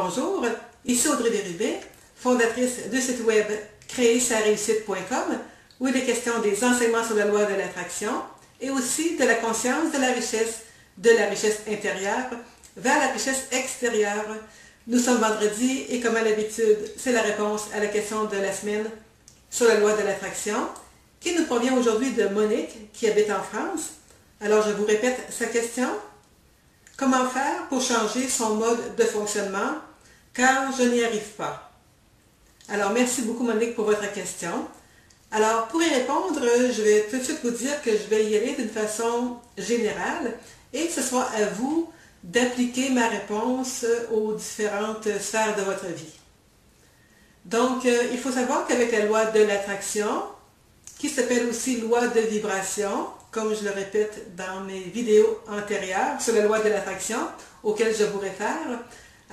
bonjour, ici Audrey Bérubé, fondatrice du site web créersareussite.com où il est question des enseignements sur la loi de l'attraction et aussi de la conscience de la richesse intérieure vers la richesse extérieure. Nous sommes vendredi et comme à l'habitude, c'est la réponse à la question de la semaine sur la loi de l'attraction qui nous provient aujourd'hui de Monique qui habite en France. Alors je vous répète sa question. Comment faire pour changer son mode de fonctionnement car je n'y arrive pas? Alors merci beaucoup Monique pour votre question. Alors pour y répondre, je vais tout de suite vous dire que je vais y aller d'une façon générale et que ce soit à vous d'appliquer ma réponse aux différentes sphères de votre vie. Donc il faut savoir qu'avec la loi de l'attraction, qui s'appelle aussi loi de vibration, comme je le répète dans mes vidéos antérieures sur la loi de l'attraction, auxquelles je vous réfère.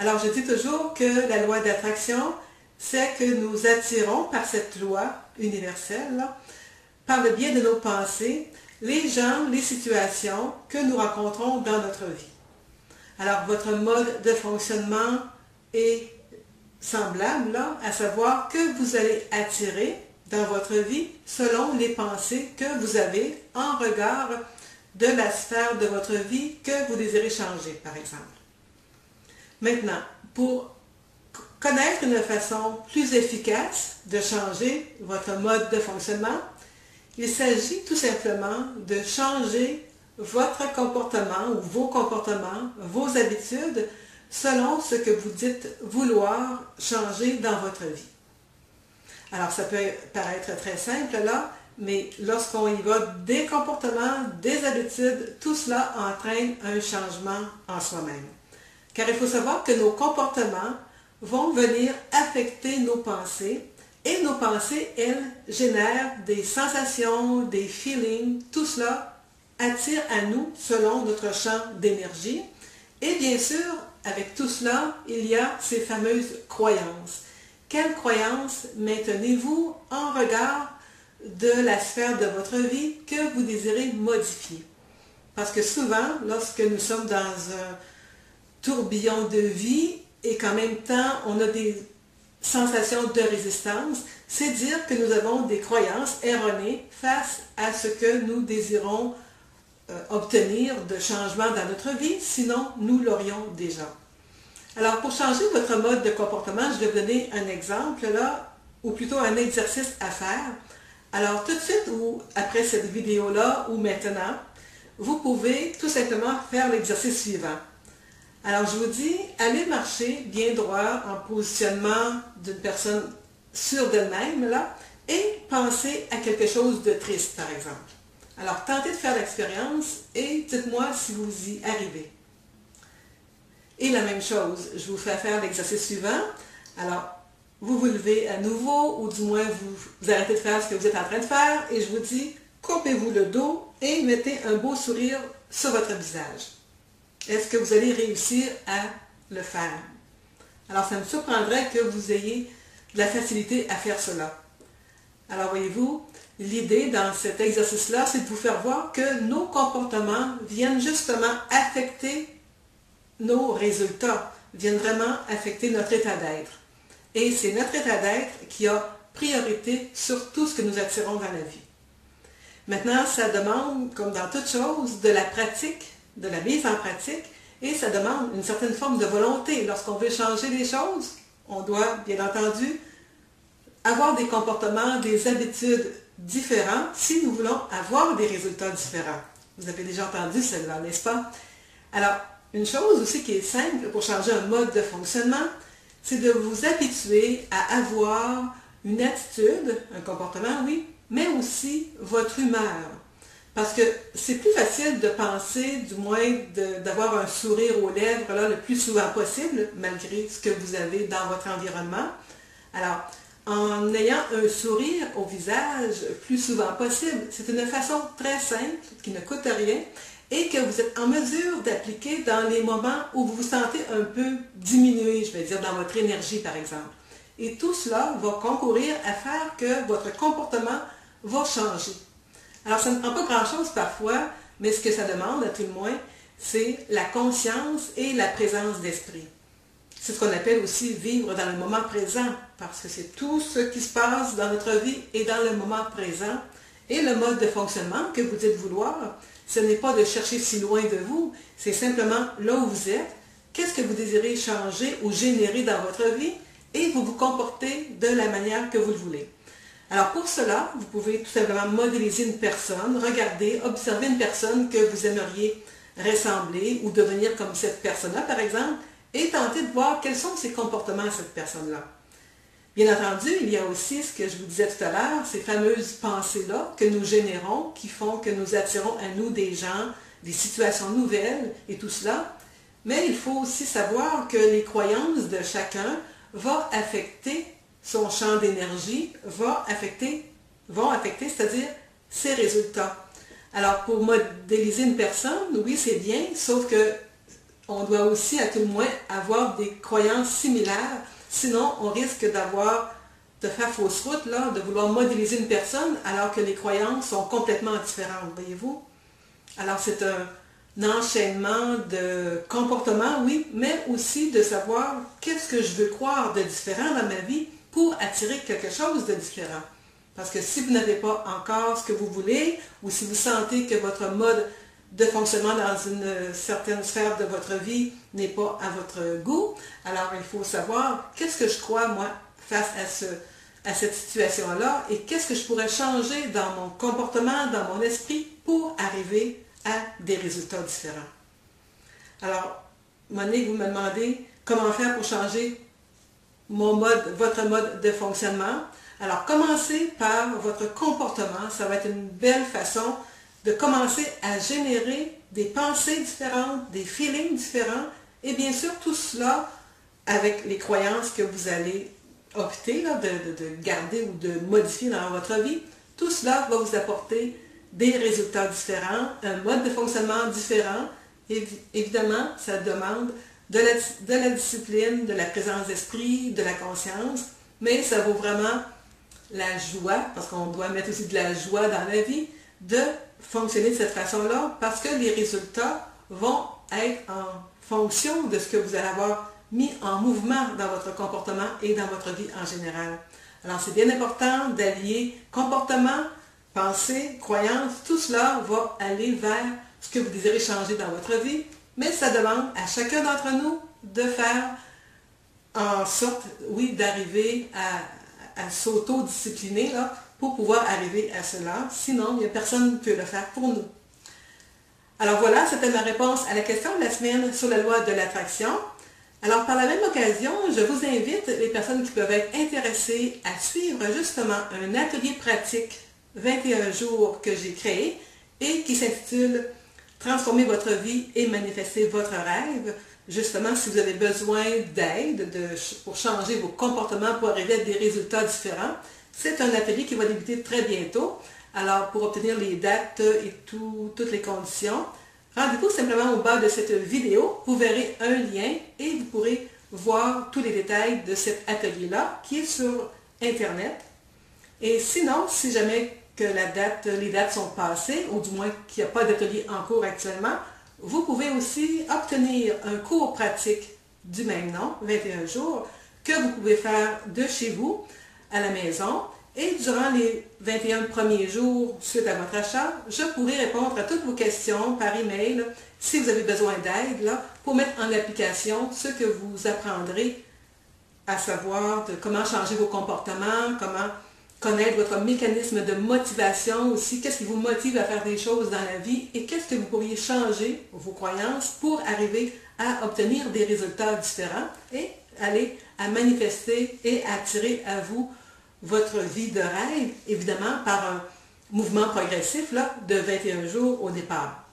Alors je dis toujours que la loi d'attraction, c'est que nous attirons par cette loi universelle, par le biais de nos pensées, les gens, les situations que nous rencontrons dans notre vie. Alors votre mode de fonctionnement est semblable, là, à savoir que vous allez attirer dans votre vie selon les pensées que vous avez en regard de la sphère de votre vie que vous désirez changer, par exemple. Maintenant, pour connaître une façon plus efficace de changer votre mode de fonctionnement, il s'agit tout simplement de changer votre comportement ou vos comportements, vos habitudes, selon ce que vous dites vouloir changer dans votre vie. Alors, ça peut paraître très simple là, mais lorsqu'on y va des comportements, des habitudes, tout cela entraîne un changement en soi-même. Car il faut savoir que nos comportements vont venir affecter nos pensées et nos pensées, elles, génèrent des sensations, des feelings, tout cela attire à nous selon notre champ d'énergie. Et bien sûr, avec tout cela, il y a ces fameuses croyances. Quelles croyances maintenez-vous en regard de la sphère de votre vie que vous désirez modifier? Parce que souvent, lorsque nous sommes dans un tourbillon de vie et qu'en même temps, on a des sensations de résistance, c'est dire que nous avons des croyances erronées face à ce que nous désirons obtenir de changement dans notre vie, sinon nous l'aurions déjà. Alors, pour changer votre mode de comportement, je vais vous donner un exemple là, ou plutôt un exercice à faire. Alors, tout de suite, ou après cette vidéo-là, ou maintenant, vous pouvez tout simplement faire l'exercice suivant. Alors, je vous dis, allez marcher bien droit en positionnement d'une personne sûre d'elle-même, là, et pensez à quelque chose de triste, par exemple. Alors, tentez de faire l'expérience et dites-moi si vous y arrivez. Et la même chose, je vous fais faire l'exercice suivant. Alors, vous vous levez à nouveau, ou du moins vous arrêtez de faire ce que vous êtes en train de faire, et je vous dis, coupez-vous le dos et mettez un beau sourire sur votre visage. Est-ce que vous allez réussir à le faire? Alors, ça me surprendrait que vous ayez de la facilité à faire cela. Alors, voyez-vous, l'idée dans cet exercice-là, c'est de vous faire voir que nos comportements viennent justement affecter nos résultats, viennent vraiment affecter notre état d'être. Et c'est notre état d'être qui a priorité sur tout ce que nous attirons dans la vie. Maintenant, ça demande, comme dans toute chose, de la pratique, de la mise en pratique, et ça demande une certaine forme de volonté. Lorsqu'on veut changer les choses, on doit, bien entendu, avoir des comportements, des habitudes différents si nous voulons avoir des résultats différents. Vous avez déjà entendu celle-là, n'est-ce pas? Alors, une chose aussi qui est simple pour changer un mode de fonctionnement, c'est de vous habituer à avoir une attitude, un comportement, oui, mais aussi votre humeur. Parce que c'est plus facile de penser, du moins d'avoir un sourire aux lèvres là, le plus souvent possible, malgré ce que vous avez dans votre environnement. Alors, en ayant un sourire au visage plus souvent possible, c'est une façon très simple, qui ne coûte rien, et que vous êtes en mesure d'appliquer dans les moments où vous vous sentez un peu diminué, je vais dire, dans votre énergie, par exemple. Et tout cela va concourir à faire que votre comportement va changer. Alors, ça ne prend pas grand-chose parfois, mais ce que ça demande, à tout le moins, c'est la conscience et la présence d'esprit. C'est ce qu'on appelle aussi vivre dans le moment présent, parce que c'est tout ce qui se passe dans notre vie et dans le moment présent. Et le mode de fonctionnement que vous dites vouloir, ce n'est pas de chercher si loin de vous, c'est simplement là où vous êtes, qu'est-ce que vous désirez changer ou générer dans votre vie, et vous vous comportez de la manière que vous le voulez. Alors pour cela, vous pouvez tout simplement modéliser une personne, regarder, observer une personne que vous aimeriez ressembler ou devenir comme cette personne-là, par exemple, et tenter de voir quels sont ses comportements à cette personne-là. Bien entendu, il y a aussi ce que je vous disais tout à l'heure, ces fameuses pensées-là que nous générons, qui font que nous attirons à nous des gens, des situations nouvelles et tout cela. Mais il faut aussi savoir que les croyances de chacun vont affecter son champ d'énergie, vont affecter, c'est-à-dire ses résultats. Alors, pour modéliser une personne, oui, c'est bien, sauf que on doit aussi, à tout le moins, avoir des croyances similaires. Sinon, on risque de faire fausse route, là, de vouloir modéliser une personne alors que les croyances sont complètement différentes, voyez-vous? Alors, c'est un enchaînement de comportements, oui, mais aussi de savoir qu'est-ce que je veux croire de différent dans ma vie pour attirer quelque chose de différent. Parce que si vous n'avez pas encore ce que vous voulez, ou si vous sentez que votre mode de fonctionnement dans une certaine sphère de votre vie n'est pas à votre goût, alors il faut savoir qu'est-ce que je crois, moi, face à cette situation-là, et qu'est-ce que je pourrais changer dans mon comportement, dans mon esprit, pour arriver à des résultats différents. Alors, Monique, vous me demandez comment faire pour changer votre mode de fonctionnement. Alors, commencez par votre comportement. Ça va être une belle façon de commencer à générer des pensées différentes, des feelings différents, et bien sûr, tout cela avec les croyances que vous allez opter là, de garder ou de modifier dans votre vie. Tout cela va vous apporter des résultats différents, un mode de fonctionnement différent. Et évidemment, ça demande de la discipline, de la présence d'esprit, de la conscience, mais ça vaut vraiment la joie, parce qu'on doit mettre aussi de la joie dans la vie, de fonctionner de cette façon-là, parce que les résultats vont être en fonction de ce que vous allez avoir mis en mouvement dans votre comportement et dans votre vie en général. Alors, c'est bien important d'allier comportement, pensée, croyance, tout cela va aller vers ce que vous désirez changer dans votre vie, mais ça demande à chacun d'entre nous de faire en sorte, oui, d'arriver à s'auto-discipliner là, pour pouvoir arriver à cela. Sinon, il n'y a personne qui peut le faire pour nous. Alors voilà, c'était ma réponse à la question de la semaine sur la loi de l'attraction. Alors par la même occasion, je vous invite, les personnes qui peuvent être intéressées, à suivre justement un atelier pratique 21 jours que j'ai créé et qui s'intitule « Transformer votre vie et manifester votre rêve ». Justement, si vous avez besoin d'aide pour changer vos comportements, pour arriver à des résultats différents, c'est un atelier qui va débuter très bientôt. Alors, pour obtenir les dates et toutes les conditions, rendez-vous simplement au bas de cette vidéo. Vous verrez un lien et vous pourrez voir tous les détails de cet atelier-là qui est sur Internet. Et sinon, si jamais que les dates sont passées, ou du moins qu'il n'y a pas d'atelier en cours actuellement, vous pouvez aussi obtenir un cours pratique du même nom, 21 jours, que vous pouvez faire de chez vous, à la maison. Et durant les 21 premiers jours suite à votre achat, je pourrai répondre à toutes vos questions par email si vous avez besoin d'aide pour mettre en application ce que vous apprendrez, à savoir de comment changer vos comportements, comment connaître votre mécanisme de motivation aussi, qu'est-ce qui vous motive à faire des choses dans la vie et qu'est-ce que vous pourriez changer, vos croyances, pour arriver à obtenir des résultats différents et aller à manifester et attirer à vous votre vie de rêve, évidemment par un mouvement progressif de 21 jours au départ.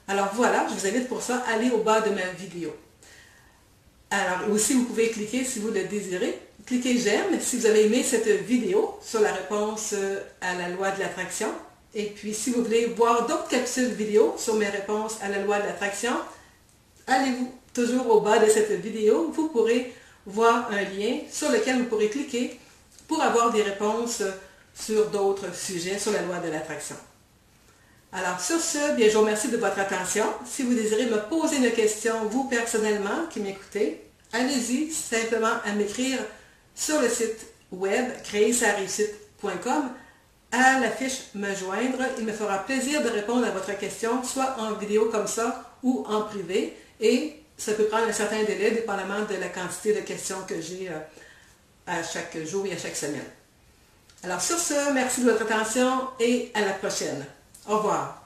Alors voilà, je vous invite pour ça à aller au bas de ma vidéo. Alors aussi, vous pouvez cliquer si vous le désirez. Cliquez j'aime si vous avez aimé cette vidéo sur la réponse à la loi de l'attraction. Et puis si vous voulez voir d'autres capsules vidéo sur mes réponses à la loi de l'attraction, allez-vous toujours au bas de cette vidéo, vous pourrez voir un lien sur lequel vous pourrez cliquer pour avoir des réponses sur d'autres sujets sur la loi de l'attraction. Alors sur ce, bien, je vous remercie de votre attention. Si vous désirez me poser une question, vous personnellement qui m'écoutez, allez-y simplement à m'écrire sur le site web créersareussite.com à la fiche Me joindre. Il me fera plaisir de répondre à votre question, soit en vidéo comme ça ou en privé. Et ça peut prendre un certain délai, dépendamment de la quantité de questions que j'ai à chaque jour et à chaque semaine. Alors sur ce, merci de votre attention et à la prochaine. Au revoir.